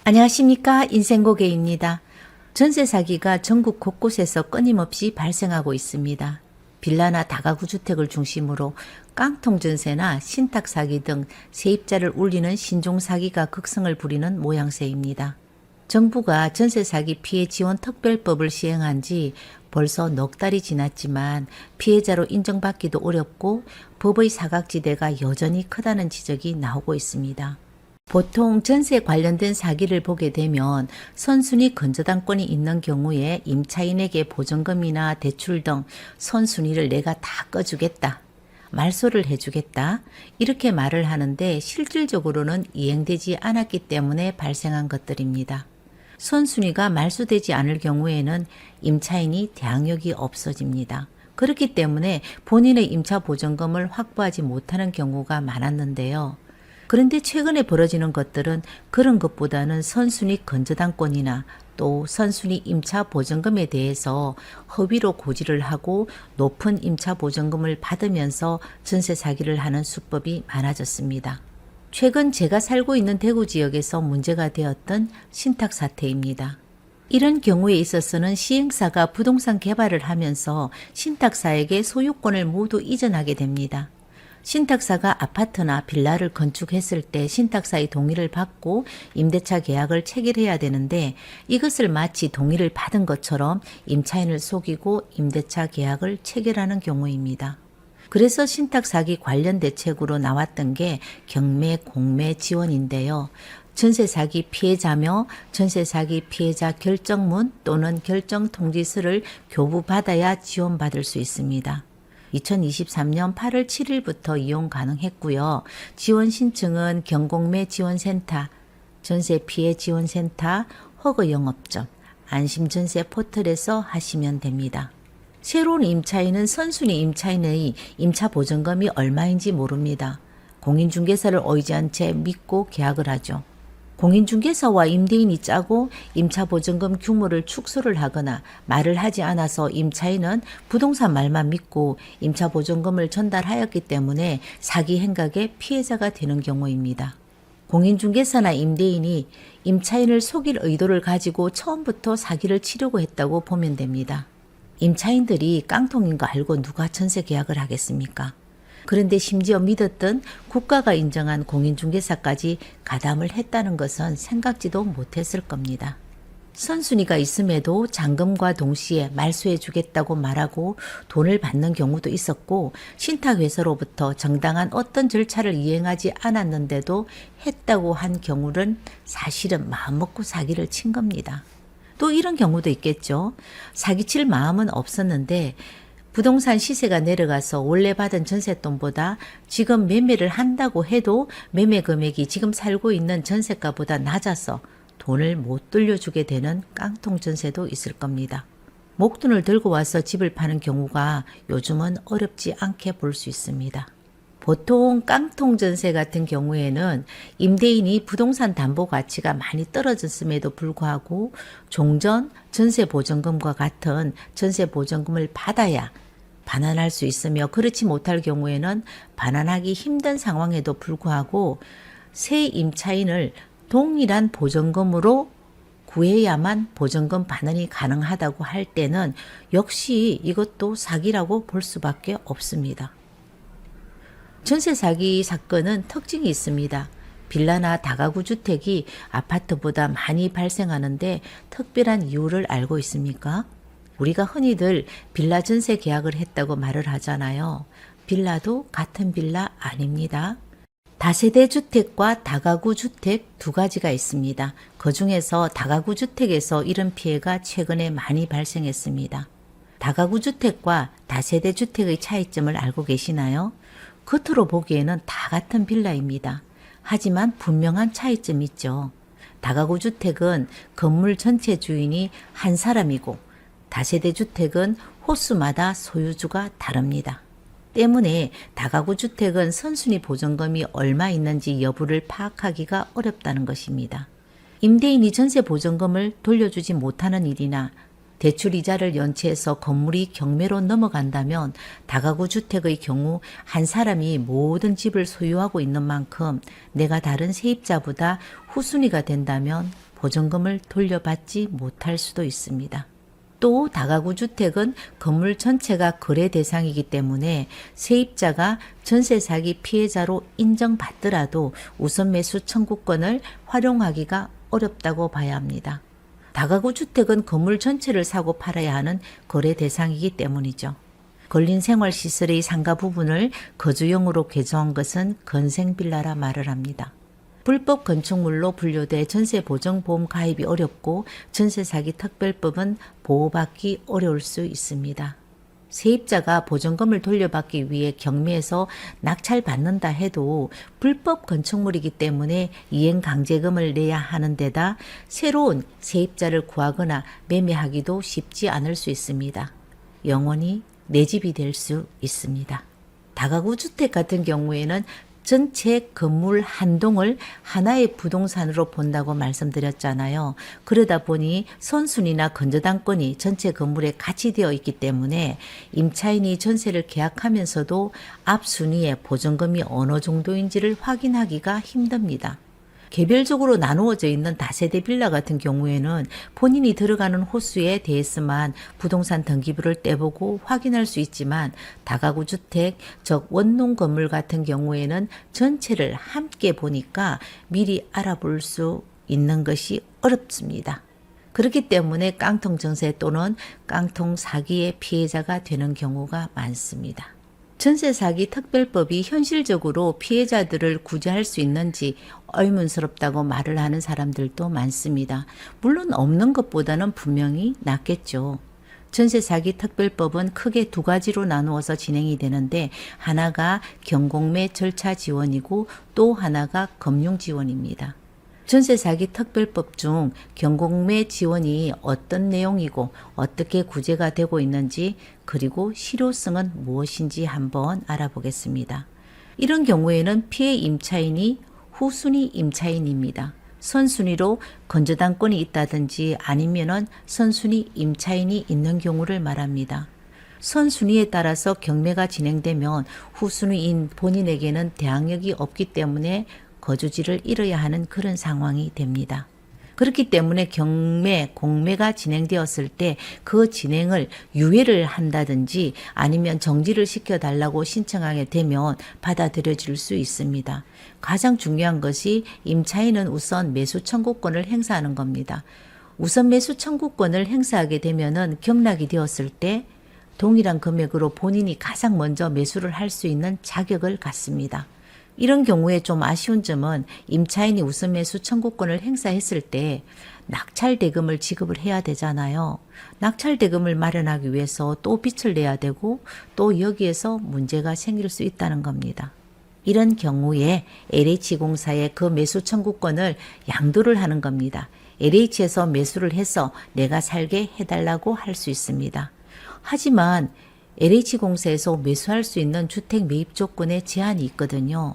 안녕하십니까. 인생고개입니다. 전세 사기가 전국 곳곳에서 끊임없이 발생하고 있습니다. 빌라나 다가구 주택을 중심으로 깡통 전세나 신탁 사기 등 세입자를 울리는 신종 사기가 극성을 부리는 모양새입니다. 정부가 전세 사기 피해 지원 특별법을 시행한 지 벌써 넉 달이 지났지만 피해자로 인정받기도 어렵고 법의 사각지대가 여전히 크다는 지적이 나오고 있습니다. 보통 전세 관련된 사기를 보게 되면 선순위 건저당권이 있는 경우에 임차인에게 보증금이나 대출 등 선순위를 내가 다 꺼주겠다, 말소를 해주겠다 이렇게 말을 하는데 실질적으로는 이행되지 않았기 때문에 발생한 것들입니다. 선순위가 말소되지 않을 경우에는 임차인이 대항력이 없어집니다. 그렇기 때문에 본인의 임차 보증금을 확보하지 못하는 경우가 많았는데요. 그런데 최근에 벌어지는 것들은 그런 것보다는 선순위 건저당권이나 또 선순위 임차 보증금에 대해서 허위로 고지를 하고 높은 임차 보증금을 받으면서 전세 사기를 하는 수법이 많아졌습니다. 최근 제가 살고 있는 대구 지역에서 문제가 되었던 신탁 사태입니다. 이런 경우에 있어서는 시행사가 부동산 개발을 하면서 신탁사에게 소유권을 모두 이전하게 됩니다. 신탁사가 아파트나 빌라를 건축했을 때 신탁사의 동의를 받고 임대차 계약을 체결해야 되는데 이것을 마치 동의를 받은 것처럼 임차인을 속이고 임대차 계약을 체결하는 경우입니다. 그래서 신탁 사기 관련 대책으로 나왔던 게 경매 공매 지원인데요. 전세 사기 피해자며 전세 사기 피해자 결정문 또는 결정 통지서를 교부받아야 지원받을 수 있습니다. 2023년 8월 7일부터 이용 가능했고요. 지원 신청은 경공매 지원센터, 전세 피해 지원센터, 허그 영업점, 안심전세 포털에서 하시면 됩니다. 새로운 임차인은 선순위 임차인의 임차 보증금이 얼마인지 모릅니다. 공인중개사를 의지한 채 믿고 계약을 하죠. 공인중개사와 임대인이 짜고 임차보증금 규모를 축소를 하거나 말을 하지 않아서 임차인은 부동산 말만 믿고 임차보증금을 전달하였기 때문에 사기 행각의 피해자가 되는 경우입니다. 공인중개사나 임대인이 임차인을 속일 의도를 가지고 처음부터 사기를 치려고 했다고 보면 됩니다. 임차인들이 깡통인 거 알고 누가 전세 계약을 하겠습니까? 그런데 심지어 믿었던 국가가 인정한 공인중개사까지 가담을 했다는 것은 생각지도 못했을 겁니다. 선순위가 있음에도 잔금과 동시에 말소해 주겠다고 말하고 돈을 받는 경우도 있었고 신탁회사로부터 정당한 어떤 절차를 이행하지 않았는데도 했다고 한 경우는 사실은 마음먹고 사기를 친 겁니다. 또 이런 경우도 있겠죠. 사기칠 마음은 없었는데 부동산 시세가 내려가서 원래 받은 전셋돈보다 지금 매매를 한다고 해도 매매 금액이 지금 살고 있는 전세가보다 낮아서 돈을 못 돌려주게 되는 깡통 전세도 있을 겁니다. 목돈을 들고 와서 집을 파는 경우가 요즘은 어렵지 않게 볼 수 있습니다. 보통 깡통 전세 같은 경우에는 임대인이 부동산 담보 가치가 많이 떨어졌음에도 불구하고 종전 전세 보증금과 같은 전세 보증금을 받아야 반환할 수 있으며 그렇지 못할 경우에는 반환하기 힘든 상황에도 불구하고 새 임차인을 동일한 보증금으로 구해야만 보증금 반환이 가능하다고 할 때는 역시 이것도 사기라고 볼 수밖에 없습니다. 전세 사기 사건은 특징이 있습니다. 빌라나 다가구 주택이 아파트보다 많이 발생하는데 특별한 이유를 알고 있습니까? 우리가 흔히들 빌라 전세 계약을 했다고 말을 하잖아요. 빌라도 같은 빌라 아닙니다. 다세대 주택과 다가구 주택 두 가지가 있습니다. 그 중에서 다가구 주택에서 이런 피해가 최근에 많이 발생했습니다. 다가구 주택과 다세대 주택의 차이점을 알고 계시나요? 겉으로 보기에는 다 같은 빌라입니다. 하지만 분명한 차이점이 있죠. 다가구 주택은 건물 전체 주인이 한 사람이고 다세대 주택은 호수마다 소유주가 다릅니다. 때문에 다가구 주택은 선순위 보증금이 얼마 있는지 여부를 파악하기가 어렵다는 것입니다. 임대인이 전세 보증금을 돌려주지 못하는 일이나 대출 이자를 연체해서 건물이 경매로 넘어간다면 다가구 주택의 경우 한 사람이 모든 집을 소유하고 있는 만큼 내가 다른 세입자보다 후순위가 된다면 보증금을 돌려받지 못할 수도 있습니다. 또 다가구 주택은 건물 전체가 거래 대상이기 때문에 세입자가 전세 사기 피해자로 인정받더라도 우선 매수 청구권을 활용하기가 어렵다고 봐야 합니다. 다가구 주택은 건물 전체를 사고 팔아야 하는 거래 대상이기 때문이죠. 걸린 생활시설의 상가 부분을 거주용으로 개조한 것은 건생빌라라 말을 합니다. 불법 건축물로 분류돼 전세보증보험 가입이 어렵고 전세사기 특별법은 보호받기 어려울 수 있습니다. 세입자가 보증금을 돌려받기 위해 경매에서 낙찰받는다 해도 불법 건축물이기 때문에 이행강제금을 내야 하는 데다 새로운 세입자를 구하거나 매매하기도 쉽지 않을 수 있습니다. 영원히 내 집이 될 수 있습니다. 다가구 주택 같은 경우에는 전체 건물 한 동을 하나의 부동산으로 본다고 말씀드렸잖아요. 그러다 보니 선순위나 건저당권이 전체 건물에 같이 되어 있기 때문에 임차인이 전세를 계약하면서도 앞 순위에 보증금이 어느 정도인지를 확인하기가 힘듭니다. 개별적으로 나누어져 있는 다세대 빌라 같은 경우에는 본인이 들어가는 호수에 대해서만 부동산 등기부를 떼보고 확인할 수 있지만 다가구 주택, 즉 원룸 건물 같은 경우에는 전체를 함께 보니까 미리 알아볼 수 있는 것이 어렵습니다. 그렇기 때문에 깡통 증세 또는 깡통 사기의 피해자가 되는 경우가 많습니다. 전세 사기 특별법이 현실적으로 피해자들을 구제할 수 있는지 의문스럽다고 말을 하는 사람들도 많습니다. 물론 없는 것보다는 분명히 낫겠죠. 전세 사기 특별법은 크게 두 가지로 나누어서 진행이 되는데 하나가 경공매 절차 지원이고 또 하나가 금융 지원입니다. 전세 사기 특별법 중 경공매 지원이 어떤 내용이고 어떻게 구제가 되고 있는지 그리고 실효성은 무엇인지 한번 알아보겠습니다. 이런 경우에는 피해 임차인이 후순위 임차인입니다. 선순위로 건저당권이 있다든지 아니면은 선순위 임차인이 있는 경우를 말합니다. 선순위에 따라서 경매가 진행되면 후순위인 본인에게는 대항력이 없기 때문에 거주지를 잃어야 하는 그런 상황이 됩니다. 그렇기 때문에 경매, 공매가 진행되었을 때 그 진행을 유예를 한다든지 아니면 정지를 시켜달라고 신청하게 되면 받아들여질 수 있습니다. 가장 중요한 것이 임차인은 우선 매수 청구권을 행사하는 겁니다. 우선 매수 청구권을 행사하게 되면은 경락이 되었을 때 동일한 금액으로 본인이 가장 먼저 매수를 할 수 있는 자격을 갖습니다. 이런 경우에 좀 아쉬운 점은 임차인이 우선 매수 청구권을 행사했을 때 낙찰 대금을 지급을 해야 되잖아요. 낙찰 대금을 마련하기 위해서 또 빚을 내야 되고 또 여기에서 문제가 생길 수 있다는 겁니다. 이런 경우에 LH공사에 그 매수 청구권을 양도를 하는 겁니다. LH에서 매수를 해서 내가 살게 해달라고 할 수 있습니다. 하지만 LH공사에서 매수할 수 있는 주택 매입 조건에 제한이 있거든요.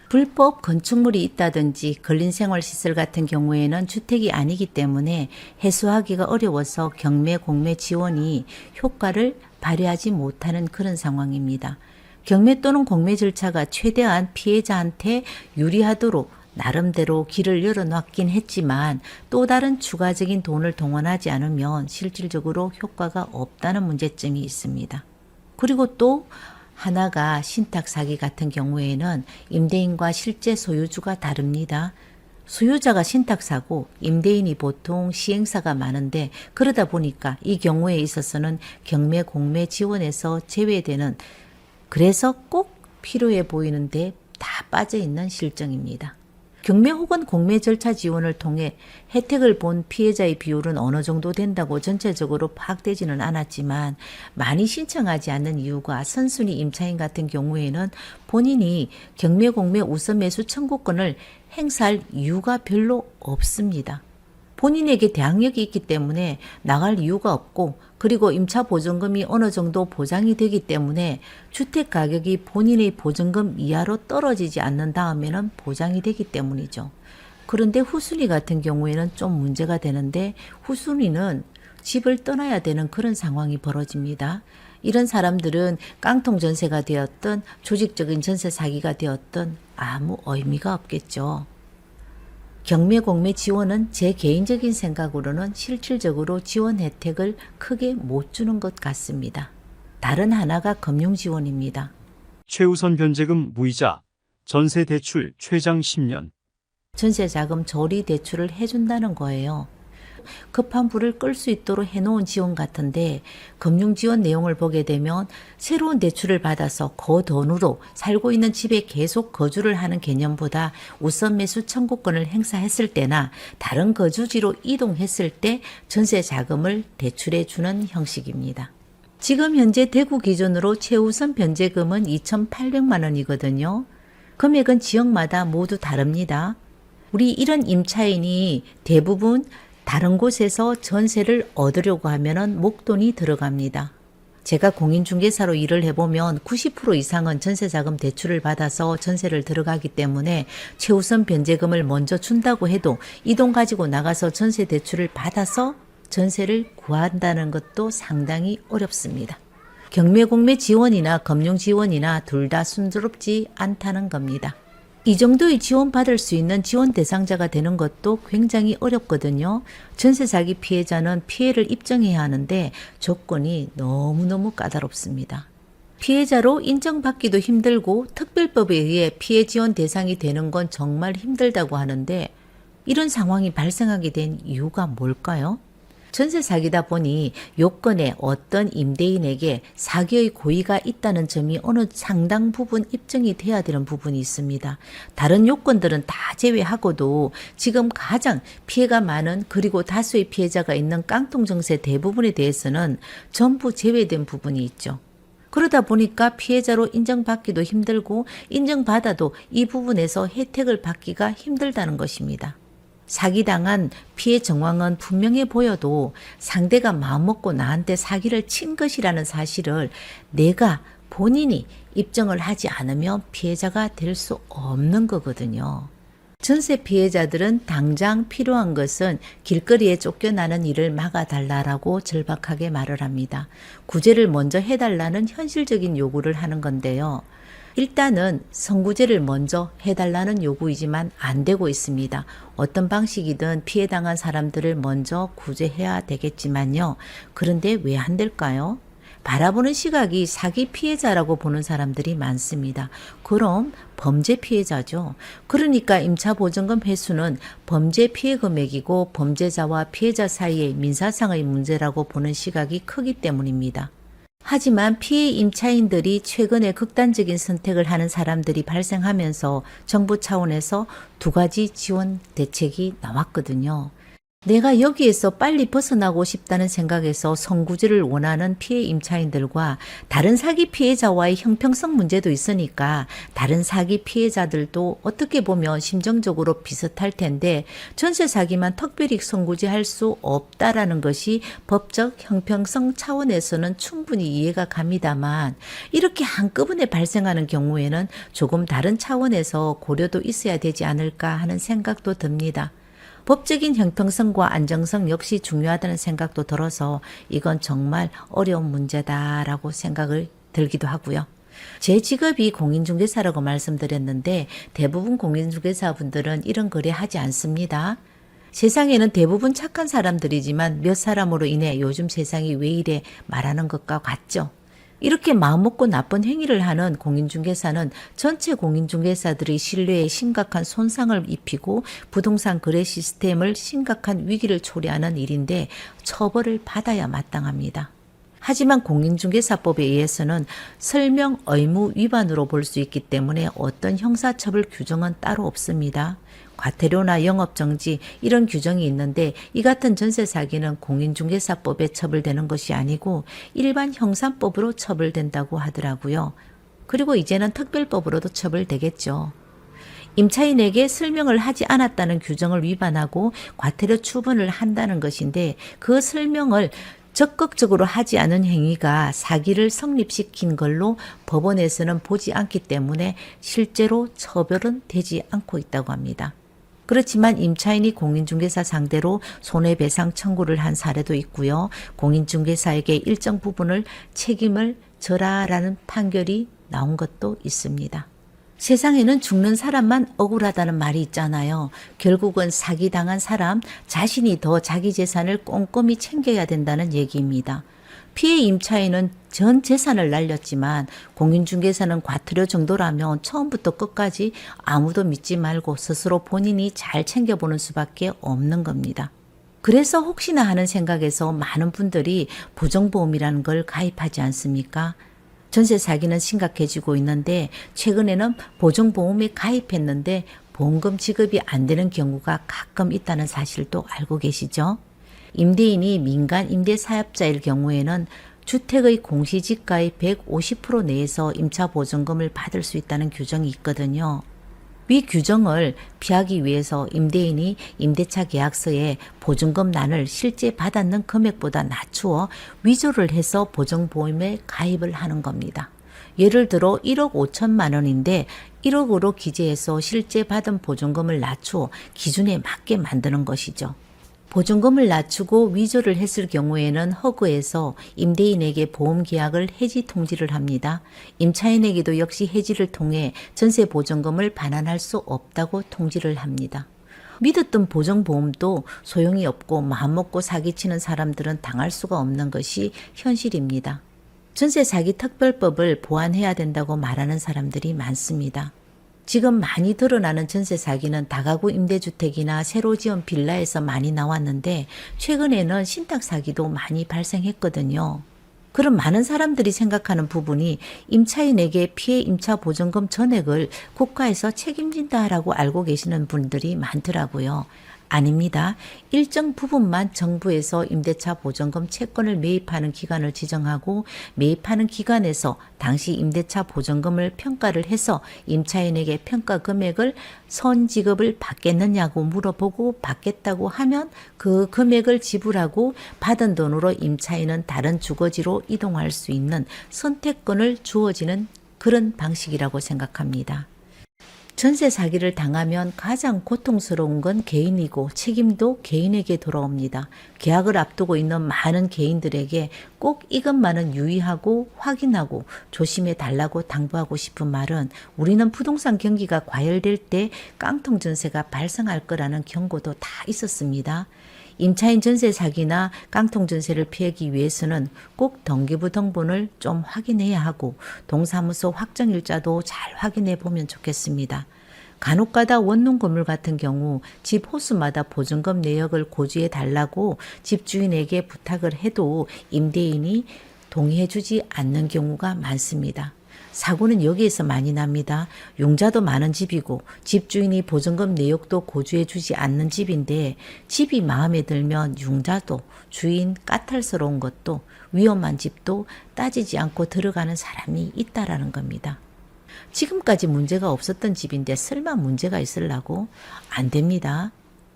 불법 건축물이 있다든지 걸린 생활시설 같은 경우에는 주택이 아니기 때문에 해소하기가 어려워서 경매, 공매 지원이 효과를 발휘하지 못하는 그런 상황입니다. 경매 또는 공매 절차가 최대한 피해자한테 유리하도록 나름대로 길을 열어놨긴 했지만 또 다른 추가적인 돈을 동원하지 않으면 실질적으로 효과가 없다는 문제점이 있습니다. 그리고 또 하나가 신탁 사기 같은 경우에는 임대인과 실제 소유주가 다릅니다. 소유자가 신탁 사고 임대인이 보통 시행사가 많은데 그러다 보니까 이 경우에 있어서는 경매 공매 지원에서 제외되는 그래서 꼭 필요해 보이는데 다 빠져 있는 실정입니다. 경매 혹은 공매 절차 지원을 통해 혜택을 본 피해자의 비율은 어느 정도 된다고 전체적으로 파악되지는 않았지만 많이 신청하지 않는 이유가 선순위 임차인 같은 경우에는 본인이 경매 공매 우선 매수 청구권을 행사할 이유가 별로 없습니다. 본인에게 대항력이 있기 때문에 나갈 이유가 없고 그리고 임차 보증금이 어느 정도 보장이 되기 때문에 주택 가격이 본인의 보증금 이하로 떨어지지 않는 다음에는 보장이 되기 때문이죠. 그런데 후순위 같은 경우에는 좀 문제가 되는데 후순위는 집을 떠나야 되는 그런 상황이 벌어집니다. 이런 사람들은 깡통 전세가 되었든 조직적인 전세 사기가 되었든 아무 의미가 없겠죠. 경매공매 지원은 제 개인적인 생각으로는 실질적으로 지원 혜택을 크게 못 주는 것 같습니다. 다른 하나가 금융지원입니다. 최우선 변제금 무이자, 전세 대출 최장 10년. 전세자금 조리 대출을 해준다는 거예요. 급한 불을 끌 수 있도록 해놓은 지원 같은데 금융지원 내용을 보게 되면 새로운 대출을 받아서 그 돈으로 살고 있는 집에 계속 거주를 하는 개념보다 우선 매수 청구권을 행사했을 때나 다른 거주지로 이동했을 때 전세자금을 대출해 주는 형식입니다. 지금 현재 대구 기준으로 최우선 변제금은 2,800만 원이거든요. 금액은 지역마다 모두 다릅니다. 우리 이런 임차인이 대부분 다른 곳에서 전세를 얻으려고 하면은 목돈이 들어갑니다. 제가 공인중개사로 일을 해보면 90% 이상은 전세자금 대출을 받아서 전세를 들어가기 때문에 최우선 변제금을 먼저 준다고 해도 이 돈 가지고 나가서 전세 대출을 받아서 전세를 구한다는 것도 상당히 어렵습니다. 경매공매 지원이나 금융지원이나 둘 다 순조롭지 않다는 겁니다. 이 정도의 지원받을 수 있는 지원 대상자가 되는 것도 굉장히 어렵거든요. 전세 사기 피해자는 피해를 입증해야 하는데 조건이 너무너무 까다롭습니다. 피해자로 인정받기도 힘들고 특별법에 의해 피해 지원 대상이 되는 건 정말 힘들다고 하는데 이런 상황이 발생하게 된 이유가 뭘까요? 전세 사기다 보니 요건에 어떤 임대인에게 사기의 고의가 있다는 점이 어느 상당 부분 입증이 돼야 되는 부분이 있습니다. 다른 요건들은 다 제외하고도 지금 가장 피해가 많은 그리고 다수의 피해자가 있는 깡통 정세 대부분에 대해서는 전부 제외된 부분이 있죠. 그러다 보니까 피해자로 인정받기도 힘들고 인정받아도 이 부분에서 혜택을 받기가 힘들다는 것입니다. 사기당한 피해 정황은 분명해 보여도 상대가 마음먹고 나한테 사기를 친 것이라는 사실을 내가 본인이 입증을 하지 않으면 피해자가 될 수 없는 거거든요. 전세 피해자들은 당장 필요한 것은 길거리에 쫓겨나는 일을 막아달라고 절박하게 말을 합니다. 구제를 먼저 해달라는 현실적인 요구를 하는 건데요. 일단은 선구제를 먼저 해달라는 요구이지만 안 되고 있습니다. 어떤 방식이든 피해당한 사람들을 먼저 구제해야 되겠지만요. 그런데 왜 안 될까요? 바라보는 시각이 사기 피해자라고 보는 사람들이 많습니다. 그럼 범죄 피해자죠. 그러니까 임차보증금 회수는 범죄 피해 금액이고 범죄자와 피해자 사이의 민사상의 문제라고 보는 시각이 크기 때문입니다. 하지만 피해 임차인들이 최근에 극단적인 선택을 하는 사람들이 발생하면서 정부 차원에서 두 가지 지원 대책이 나왔거든요. 내가 여기에서 빨리 벗어나고 싶다는 생각에서 선구제를 원하는 피해 임차인들과 다른 사기 피해자와의 형평성 문제도 있으니까 다른 사기 피해자들도 어떻게 보면 심정적으로 비슷할 텐데 전세 사기만 특별히 선구제할 수 없다라는 것이 법적 형평성 차원에서는 충분히 이해가 갑니다만 이렇게 한꺼번에 발생하는 경우에는 조금 다른 차원에서 고려도 있어야 되지 않을까 하는 생각도 듭니다. 법적인 형평성과 안정성 역시 중요하다는 생각도 들어서 이건 정말 어려운 문제다라고 생각을 들기도 하고요. 제 직업이 공인중개사라고 말씀드렸는데 대부분 공인중개사분들은 이런 거래 하지 않습니다. 세상에는 대부분 착한 사람들이지만 몇 사람으로 인해 요즘 세상이 왜 이래 말하는 것과 같죠. 이렇게 마음먹고 나쁜 행위를 하는 공인중개사는 전체 공인중개사들의 신뢰에 심각한 손상을 입히고 부동산 거래 시스템을 심각한 위기를 초래하는 일인데 처벌을 받아야 마땅합니다. 하지만 공인중개사법에 의해서는 설명 의무 위반으로 볼 수 있기 때문에 어떤 형사처벌 규정은 따로 없습니다. 과태료나 영업정지 이런 규정이 있는데 이 같은 전세 사기는 공인중개사법에 처벌되는 것이 아니고 일반 형사법으로 처벌된다고 하더라고요. 그리고 이제는 특별법으로도 처벌되겠죠. 임차인에게 설명을 하지 않았다는 규정을 위반하고 과태료 처분을 한다는 것인데 그 설명을 적극적으로 하지 않은 행위가 사기를 성립시킨 걸로 법원에서는 보지 않기 때문에 실제로 처벌은 되지 않고 있다고 합니다. 그렇지만 임차인이 공인중개사 상대로 손해배상 청구를 한 사례도 있고요. 공인중개사에게 일정 부분을 책임을 져라라는 판결이 나온 것도 있습니다. 세상에는 죽는 사람만 억울하다는 말이 있잖아요. 결국은 사기당한 사람 자신이 더 자기 재산을 꼼꼼히 챙겨야 된다는 얘기입니다. 피해 임차인은 전 재산을 날렸지만 공인중개사는 과태료 정도라면 처음부터 끝까지 아무도 믿지 말고 스스로 본인이 잘 챙겨보는 수밖에 없는 겁니다. 그래서 혹시나 하는 생각에서 많은 분들이 보정보험이라는 걸 가입하지 않습니까? 전세 사기는 심각해지고 있는데 최근에는 보정보험에 가입했는데 보험금 지급이 안 되는 경우가 가끔 있다는 사실도 알고 계시죠? 임대인이 민간 임대사업자일 경우에는 주택의 공시지가의 150% 내에서 임차보증금을 받을 수 있다는 규정이 있거든요. 위 규정을 피하기 위해서 임대인이 임대차 계약서에 보증금란을 실제 받았는 금액보다 낮추어 위조를 해서 보정보험에 가입을 하는 겁니다. 예를 들어 1억 5천만 원인데 1억으로 기재해서 실제 받은 보증금을 낮추어 기준에 맞게 만드는 것이죠. 보증금을 낮추고 위조를 했을 경우에는 허그에서 임대인에게 보험계약을 해지 통지를 합니다. 임차인에게도 역시 해지를 통해 전세 보증금을 반환할 수 없다고 통지를 합니다. 믿었던 보정보험도 소용이 없고 마음먹고 사기치는 사람들은 당할 수가 없는 것이 현실입니다. 전세 사기 특별법을 보완해야 된다고 말하는 사람들이 많습니다. 지금 많이 드러나는 전세 사기는 다가구 임대주택이나 새로 지은 빌라에서 많이 나왔는데 최근에는 신탁 사기도 많이 발생했거든요. 그럼 많은 사람들이 생각하는 부분이 임차인에게 피해 임차 보증금 전액을 국가에서 책임진다라고 알고 계시는 분들이 많더라고요. 아닙니다. 일정 부분만 정부에서 임대차 보증금 채권을 매입하는 기관을 지정하고 매입하는 기관에서 당시 임대차 보증금을 평가를 해서 임차인에게 평가 금액을 선지급을 받겠느냐고 물어보고 받겠다고 하면 그 금액을 지불하고 받은 돈으로 임차인은 다른 주거지로 이동할 수 있는 선택권을 주어지는 그런 방식이라고 생각합니다. 전세 사기를 당하면 가장 고통스러운 건 개인이고 책임도 개인에게 돌아옵니다. 계약을 앞두고 있는 많은 개인들에게 꼭 이것만은 유의하고 확인하고 조심해 달라고 당부하고 싶은 말은 우리는 부동산 경기가 과열될 때 깡통 전세가 발생할 거라는 경고도 다 있었습니다. 임차인 전세 사기나 깡통 전세를 피하기 위해서는 꼭 등기부 등본을 좀 확인해야 하고 동사무소 확정일자도 잘 확인해 보면 좋겠습니다. 간혹가다 원룸 건물 같은 경우 집 호수마다 보증금 내역을 고지해 달라고 집주인에게 부탁을 해도 임대인이 동의해 주지 않는 경우가 많습니다. 사고는 여기에서 많이 납니다. 용자도 많은 집이고 집주인이 보증금 내역도 고지해 주지 않는 집인데 집이 마음에 들면 융자도 주인 까탈스러운 것도 위험한 집도 따지지 않고 들어가는 사람이 있다라는 겁니다. 지금까지 문제가 없었던 집인데 설마 문제가 있으려고? 안 됩니다.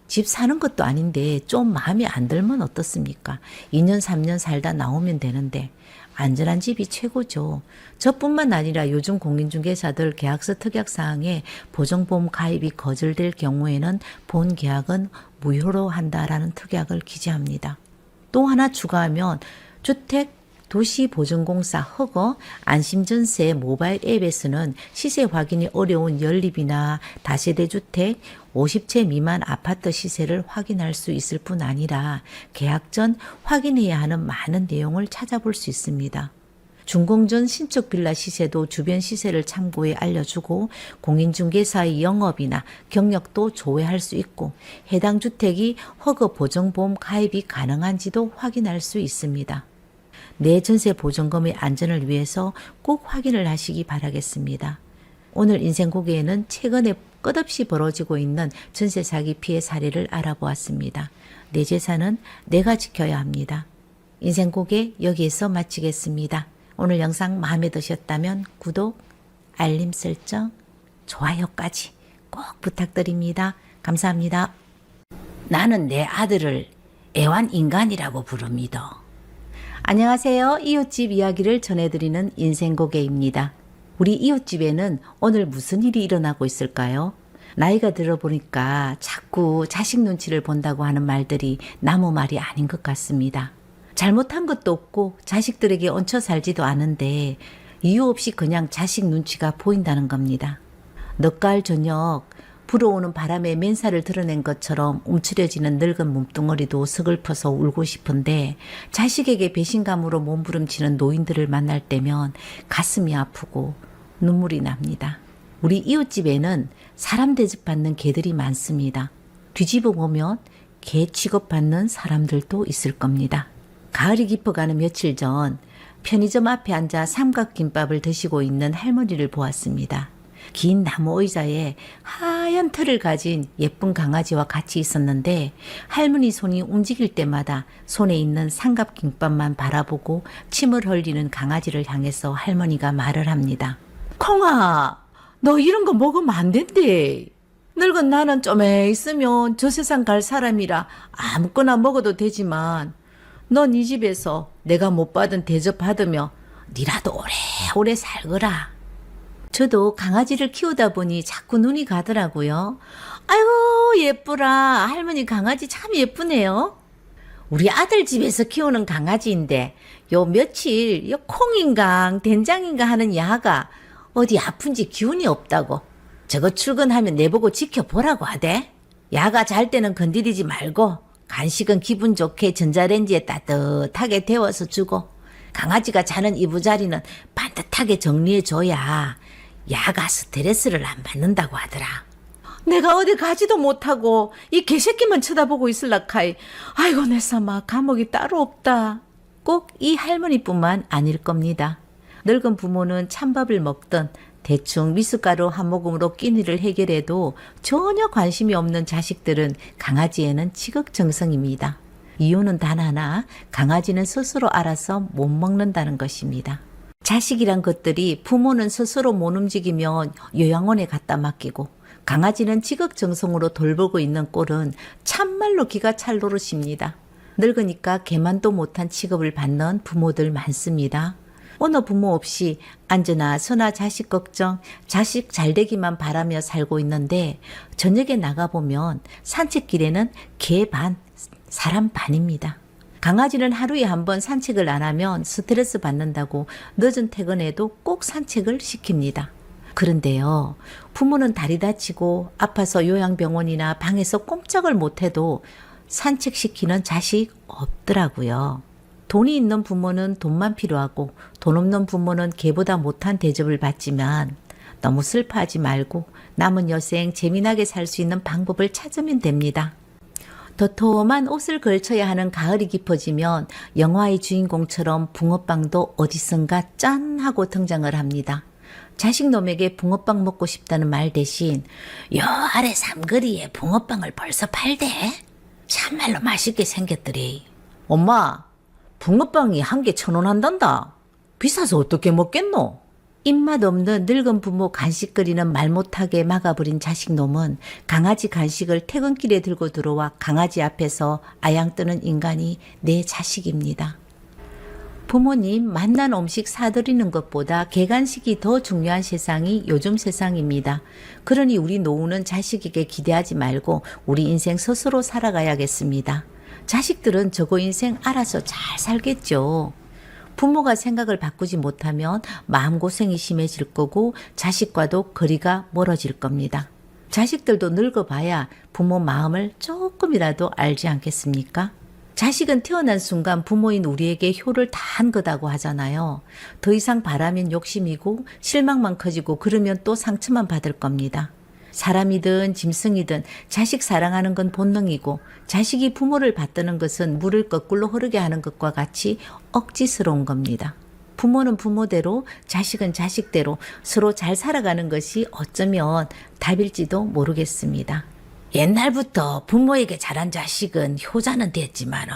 집 사는 것도 아닌데 좀 마음에 안 들면 어떻습니까? 2년 3년 살다 나오면 되는데 안전한 집이 최고죠. 저뿐만 아니라 요즘 공인중개사들 계약서 특약사항에 보정보험 가입이 거절될 경우에는 본 계약은 무효로 한다라는 특약을 기재합니다. 또 하나 추가하면 주택 도시보증공사 허거 안심전세 모바일 앱에서는 시세 확인이 어려운 연립이나 다세대 주택 50채 미만 아파트 시세를 확인할 수 있을 뿐 아니라 계약 전 확인해야 하는 많은 내용을 찾아볼 수 있습니다. 준공전 신축 빌라 시세도 주변 시세를 참고해 알려주고 공인중개사의 영업이나 경력도 조회할 수 있고 해당 주택이 허거 보증보험 가입이 가능한지도 확인할 수 있습니다. 내 전세 보증금의 안전을 위해서 꼭 확인을 하시기 바라겠습니다. 오늘 인생고개에는 최근에 끝없이 벌어지고 있는 전세 사기 피해 사례를 알아보았습니다. 내 재산은 내가 지켜야 합니다. 인생고개 여기에서 마치겠습니다. 오늘 영상 마음에 드셨다면 구독, 알림 설정, 좋아요까지 꼭 부탁드립니다. 감사합니다. 나는 내 아들을 애완인간이라고 부릅니다. 안녕하세요. 이웃집 이야기를 전해드리는 인생고개입니다. 우리 이웃집에는 오늘 무슨 일이 일어나고 있을까요? 나이가 들어보니까 자꾸 자식 눈치를 본다고 하는 말들이 나무 말이 아닌 것 같습니다. 잘못한 것도 없고 자식들에게 얹혀 살지도 않은데 이유 없이 그냥 자식 눈치가 보인다는 겁니다. 늦가을 저녁 불어오는 바람에 맨살을 드러낸 것처럼 움츠려지는 늙은 몸뚱어리도 서글퍼서 울고 싶은데 자식에게 배신감으로 몸부림치는 노인들을 만날 때면 가슴이 아프고 눈물이 납니다. 우리 이웃집에는 사람 대접받는 개들이 많습니다. 뒤집어 보면 개 취급받는 사람들도 있을 겁니다. 가을이 깊어가는 며칠 전 편의점 앞에 앉아 삼각김밥을 드시고 있는 할머니를 보았습니다. 긴 나무 의자에 하얀 털을 가진 예쁜 강아지와 같이 있었는데 할머니 손이 움직일 때마다 손에 있는 삼각김밥만 바라보고 침을 흘리는 강아지를 향해서 할머니가 말을 합니다. 콩아, 너 이런 거 먹으면 안 된대. 늙은 나는 좀 있으면 저 세상 갈 사람이라 아무거나 먹어도 되지만 넌 이 집에서 내가 못 받은 대접 받으며 니라도 오래오래 살거라. 저도 강아지를 키우다 보니 자꾸 눈이 가더라고요. 아이고 예쁘라. 할머니 강아지 참 예쁘네요. 우리 아들 집에서 키우는 강아지인데 요 며칠 요 콩인가 된장인가 하는 야가 어디 아픈지 기운이 없다고 저거 출근하면 내보고 지켜보라고 하대. 야가 잘 때는 건드리지 말고 간식은 기분 좋게 전자레인지에 따뜻하게 데워서 주고 강아지가 자는 이부자리는 반듯하게 정리해줘야 야가 스트레스를 안 받는다고 하더라. 내가 어디 가지도 못하고 이 개새끼만 쳐다보고 있을라 카이. 아이고 내 삼아 감옥이 따로 없다. 꼭 이 할머니뿐만 아닐 겁니다. 늙은 부모는 찬밥을 먹던 대충 미숫가루 한 모금으로 끼니를 해결해도 전혀 관심이 없는 자식들은 강아지에는 지극정성입니다. 이유는 단 하나, 강아지는 스스로 알아서 못 먹는다는 것입니다. 자식이란 것들이 부모는 스스로 못 움직이면 요양원에 갖다 맡기고 강아지는 지극정성으로 돌보고 있는 꼴은 참말로 기가 찰 노릇입니다. 늙으니까 개만도 못한 취급을 받는 부모들 많습니다. 어느 부모 없이 안전하 선하 자식 걱정, 자식 잘되기만 바라며 살고 있는데 저녁에 나가보면 산책길에는 개 반, 사람 반입니다. 강아지는 하루에 한 번 산책을 안 하면 스트레스 받는다고 늦은 퇴근에도 꼭 산책을 시킵니다. 그런데요, 부모는 다리 다치고 아파서 요양병원이나 방에서 꼼짝을 못해도 산책시키는 자식 없더라고요. 돈이 있는 부모는 돈만 필요하고 돈 없는 부모는 개보다 못한 대접을 받지만 너무 슬퍼하지 말고 남은 여생 재미나게 살 수 있는 방법을 찾으면 됩니다. 도톰한 옷을 걸쳐야 하는 가을이 깊어지면 영화의 주인공처럼 붕어빵도 어디선가 짠 하고 등장을 합니다. 자식놈에게 붕어빵 먹고 싶다는 말 대신 요 아래 삼거리에 붕어빵을 벌써 팔대? 참말로 맛있게 생겼더리. 엄마, 붕어빵이 한 개 1,000원 한단다. 비싸서 어떻게 먹겠노? 입맛 없는 늙은 부모 간식거리는 말 못하게 막아버린 자식놈은 강아지 간식을 퇴근길에 들고 들어와 강아지 앞에서 아양 뜨는 인간이 내 자식입니다. 부모님 맛난 음식 사드리는 것보다 개간식이 더 중요한 세상이 요즘 세상입니다. 그러니 우리 노후는 자식에게 기대하지 말고 우리 인생 스스로 살아가야겠습니다. 자식들은 저거 인생 알아서 잘 살겠죠. 부모가 생각을 바꾸지 못하면 마음고생이 심해질 거고 자식과도 거리가 멀어질 겁니다. 자식들도 늙어봐야 부모 마음을 조금이라도 알지 않겠습니까? 자식은 태어난 순간 부모인 우리에게 효를 다한 거다고 하잖아요. 더 이상 바라면 욕심이고 실망만 커지고 그러면 또 상처만 받을 겁니다. 사람이든 짐승이든 자식 사랑하는 건 본능이고 자식이 부모를 받드는 것은 물을 거꾸로 흐르게 하는 것과 같이 억지스러운 겁니다. 부모는 부모대로 자식은 자식대로 서로 잘 살아가는 것이 어쩌면 답일지도 모르겠습니다. 옛날부터 부모에게 자란 자식은 효자는 됐지만은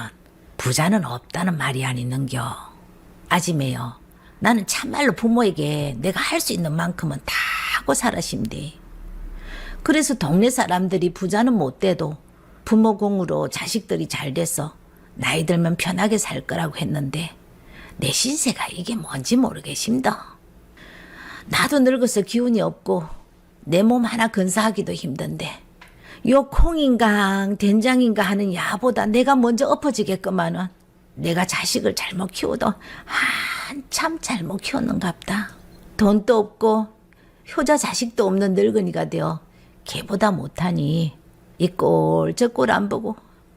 부자는 없다는 말이 아니는겨. 아지매요. 나는 참말로 부모에게 내가 할 수 있는 만큼은 다 하고 살아심디. 그래서 동네 사람들이 부자는 못 돼도 부모 공으로 자식들이 잘 돼서 나이 들면 편하게 살 거라고 했는데 내 신세가 이게 뭔지 모르겠습니다. 나도 늙어서 기운이 없고 내 몸 하나 근사하기도 힘든데 요 콩인가 된장인가 하는 야보다 내가 먼저 엎어지겠구만은 내가 자식을 잘못 키워도 한참 잘못 키웠는갑다. 돈도 없고 효자 자식도 없는 늙은이가 되어 걔보다 못하니 이 꼴 저 꼴 안 보고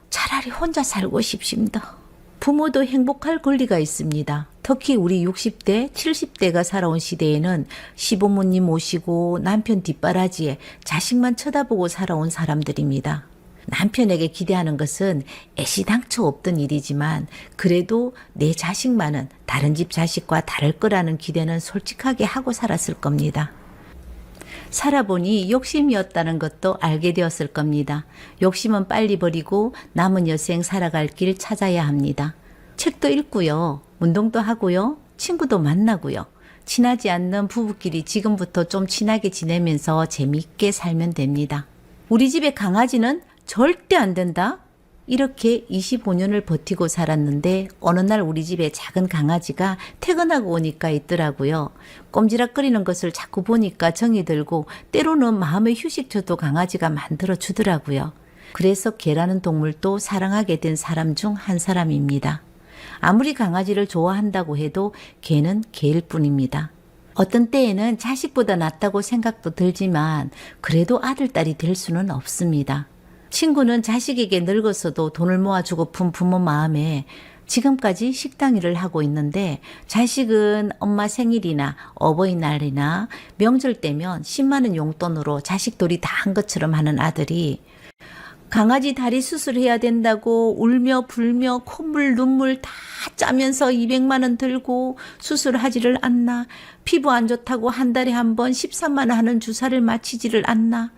차라리 혼자 살고 싶습니다. 부모도 행복할 권리가 있습니다. 특히 우리 60대, 70대가 살아온 시대에는 시부모님 모시고 남편 뒷바라지에 자식만 쳐다보고 살아온 사람들입니다. 남편에게 기대하는 것은 애시당초 없던 일이지만 그래도 내 자식만은 다른 집 자식과 다를 거라는 기대는 솔직하게 하고 살았을 겁니다. 살아보니 욕심이었다는 것도 알게 되었을 겁니다. 욕심은 빨리 버리고 남은 여생 살아갈 길 찾아야 합니다. 책도 읽고요. 운동도 하고요. 친구도 만나고요. 친하지 않는 부부끼리 지금부터 좀 친하게 지내면서 재미있게 살면 됩니다. 우리 집의 강아지는 절대 안 된다. 이렇게 25년을 버티고 살았는데 어느 날 우리 집에 작은 강아지가 퇴근하고 오니까 있더라고요. 꼼지락거리는 것을 자꾸 보니까 정이 들고 때로는 마음의 휴식처도 강아지가 만들어 주더라고요. 그래서 개라는 동물도 사랑하게 된 사람 중 한 사람입니다. 아무리 강아지를 좋아한다고 해도 개는 개일 뿐입니다. 어떤 때에는 자식보다 낫다고 생각도 들지만 그래도 아들, 딸이 될 수는 없습니다. 친구는 자식에게 늙어서도 돈을 모아주고픈 부모 마음에 지금까지 식당 일을 하고 있는데 자식은 엄마 생일이나 어버이날이나 명절 때면 10만 원 용돈으로 자식돌이 다 한 것처럼 하는 아들이 강아지 다리 수술해야 된다고 울며 불며 콧물 눈물 다 짜면서 200만 원 들고 수술하지를 않나, 피부 안 좋다고 한 달에 한 번 13만 원 하는 주사를 맞히지를 않나,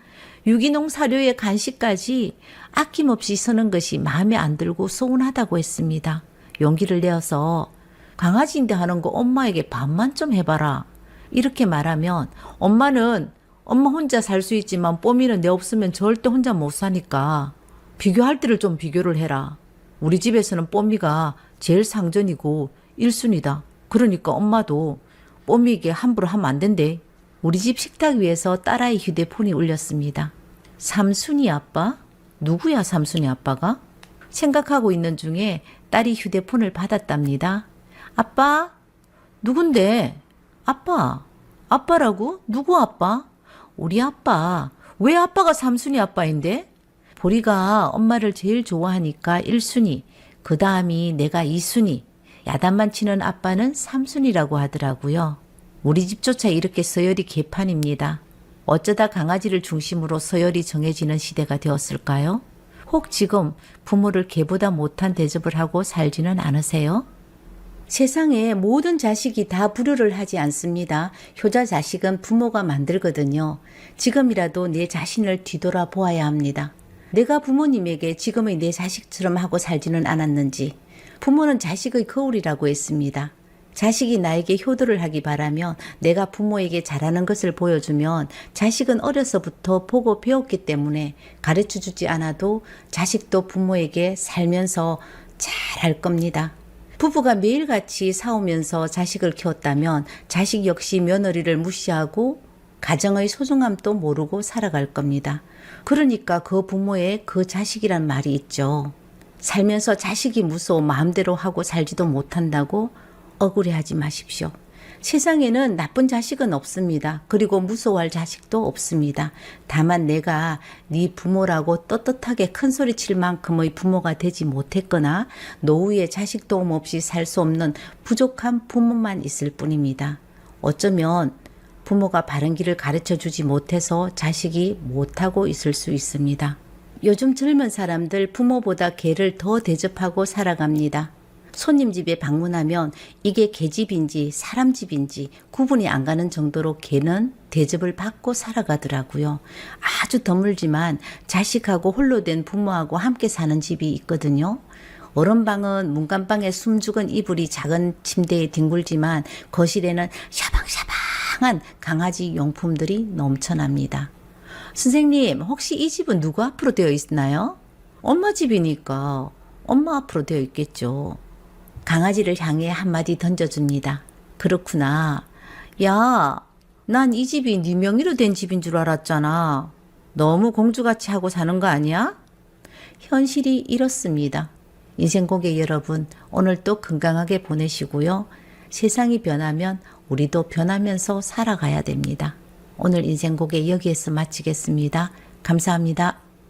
유기농 사료의 간식까지 아낌없이 쓰는 것이 마음에 안 들고 서운하다고 했습니다. 용기를 내어서 강아지인데 하는 거 엄마에게 반만 좀 해봐라. 이렇게 말하면 엄마는 엄마 혼자 살 수 있지만 뽀미는 내 없으면 절대 혼자 못 사니까 비교할 때를 좀 비교를 해라. 우리 집에서는 뽀미가 제일 상전이고 1순위다. 그러니까 엄마도 뽀미에게 함부로 하면 안 된대. 우리 집 식탁 위에서 딸아이 휴대폰이 울렸습니다. 삼순이 아빠? 누구야 삼순이 아빠가? 생각하고 있는 중에 딸이 휴대폰을 받았답니다. 아빠? 누군데? 아빠? 아빠라고? 누구 아빠? 우리 아빠. 왜 아빠가 삼순이 아빠인데? 보리가 엄마를 제일 좋아하니까 1순위, 그 다음이 내가 2순위, 야단만 치는 아빠는 3순위라고 하더라고요. 우리 집조차 이렇게 서열이 개판입니다. 어쩌다 강아지를 중심으로 서열이 정해지는 시대가 되었을까요? 혹 지금 부모를 개보다 못한 대접을 하고 살지는 않으세요? 세상에 모든 자식이 다 불효를 하지 않습니다. 효자 자식은 부모가 만들거든요. 지금이라도 내 자신을 뒤돌아 보아야 합니다. 내가 부모님에게 지금의 내 자식처럼 하고 살지는 않았는지. 부모는 자식의 거울이라고 했습니다. 자식이 나에게 효도를 하기 바라면 내가 부모에게 잘하는 것을 보여주면 자식은 어려서부터 보고 배웠기 때문에 가르쳐주지 않아도 자식도 부모에게 살면서 잘할 겁니다. 부부가 매일같이 싸우면서 자식을 키웠다면 자식 역시 며느리를 무시하고 가정의 소중함도 모르고 살아갈 겁니다. 그러니까 그 부모의 그 자식이란 말이 있죠. 살면서 자식이 무서워 마음대로 하고 살지도 못한다고 억울해하지 마십시오. 세상에는 나쁜 자식은 없습니다. 그리고 무서워할 자식도 없습니다. 다만 내가 네 부모라고 떳떳하게 큰소리칠 만큼의 부모가 되지 못했거나 노후에 자식 도움 없이 살 수 없는 부족한 부모만 있을 뿐입니다. 어쩌면 부모가 바른 길을 가르쳐 주지 못해서 자식이 못하고 있을 수 있습니다. 요즘 젊은 사람들 부모보다 개를 더 대접하고 살아갑니다. 손님 집에 방문하면 이게 개집인지 사람 집인지 구분이 안 가는 정도로 개는 대접을 받고 살아가더라고요. 아주 드물지만 자식하고 홀로 된 부모하고 함께 사는 집이 있거든요. 어른방은 문간방에 숨죽은 이불이 작은 침대에 뒹굴지만 거실에는 샤방샤방한 강아지 용품들이 넘쳐납니다. 선생님, 혹시 이 집은 누구 앞으로 되어 있나요? 엄마 집이니까 엄마 앞으로 되어 있겠죠. 강아지를 향해 한마디 던져줍니다. 그렇구나. 야, 난 이 집이 네 명의로 된 집인 줄 알았잖아. 너무 공주같이 하고 사는 거 아니야? 현실이 이렇습니다. 인생고객 여러분, 오늘도 건강하게 보내시고요. 세상이 변하면 우리도 변하면서 살아가야 됩니다. 오늘 인생고개 여기에서 마치겠습니다. 감사합니다.